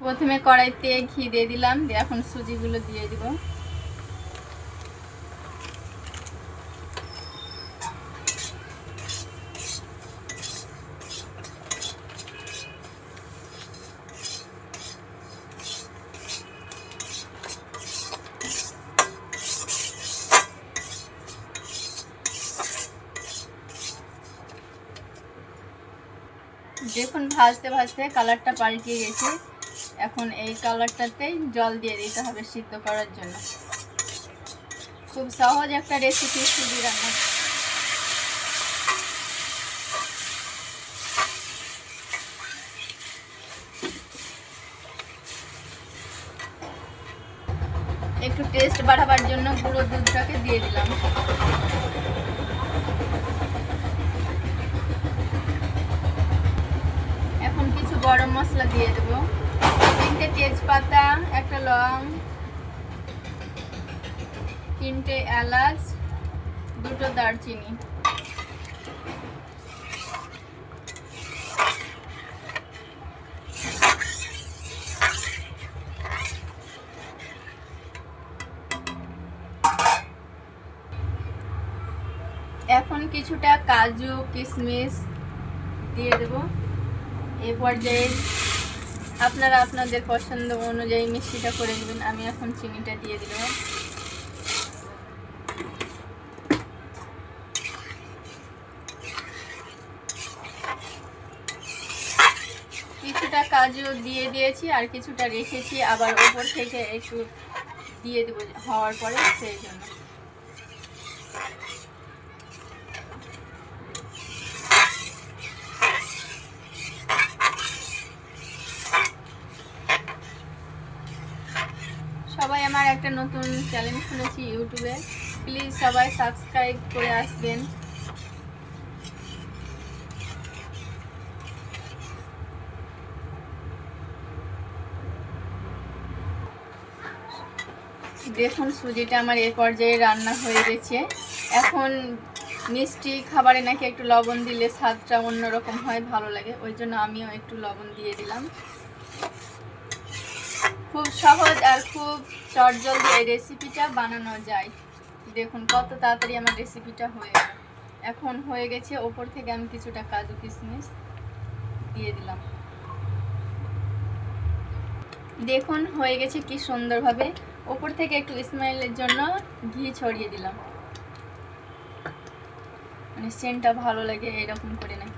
প্রথমে কড়াইতে ঘি দিয়ে দিলাম, দিয়ে এখন সুজিগুলো দিয়ে দিব। দেখুন ভাজতে ভাজতে কালারটা পাল্টিয়ে গেছে। এখন এই কালারটাতেই জল দিয়ে দিতে হবে সিদ্ধ করার জন্য। খুব সহজ একটা রেসিপি সুজি রান্না। একটু টেস্ট বাড়াবার জন্য গুঁড়ো দুধটাকে দিয়ে দিলাম। এখন কিছু গরম মশলা দিয়ে দেব, 3টে তেজপাতা, 1টা লং, 3টে এলাচ, 2টো দারচিনি। এখন কিছুটা কাজু কিশমিশ দিয়ে দেব। এই পর্যায়ে আপনারা আপনাদের পছন্দ অনুযায়ী মিষ্টিটা করে দেবেন। আমি এখন চিনিটা দিয়ে দিলাম। কিছুটা কাজু দিয়ে দিয়েছি আর কিছুটা রেখেছি, আবার উপর থেকে একটু দিয়ে দেবো হওয়ার পরে, সেই জন্য। সবাই আমার একটা নতুন চ্যানেল খুলেছি ইউটিউবে, প্লিজ সবাই সাবস্ক্রাইব করে আসবেন। দেখুন সুজিটা আমার এই পর্যায়ে রান্না হয়ে গেছে। এখন মিষ্টি খাবারে নাকি একটু লবণ দিলে স্বাদটা অন্যরকম হয়, ভালো লাগে, ওই জন্য আমিও একটু লবণ দিয়ে দিলাম। খুব সহজ আর খুব চটজলদি এই রেসিপিটা বানানো যায়। দেখুন কত তাড়াতাড়ি আমার রেসিপিটা হয়ে গেল। এখন হয়ে গেছে, ওপর থেকে আমি কিছুটা কাজু কিশমিশ দিয়ে দিলাম। দেখুন হয়ে গেছে কি সুন্দরভাবে। ওপর থেকে একটু স্মেলের জন্য ঘি ছড়িয়ে দিলাম, মানে সেন্টটা ভালো লাগে এরকম করে নাকি।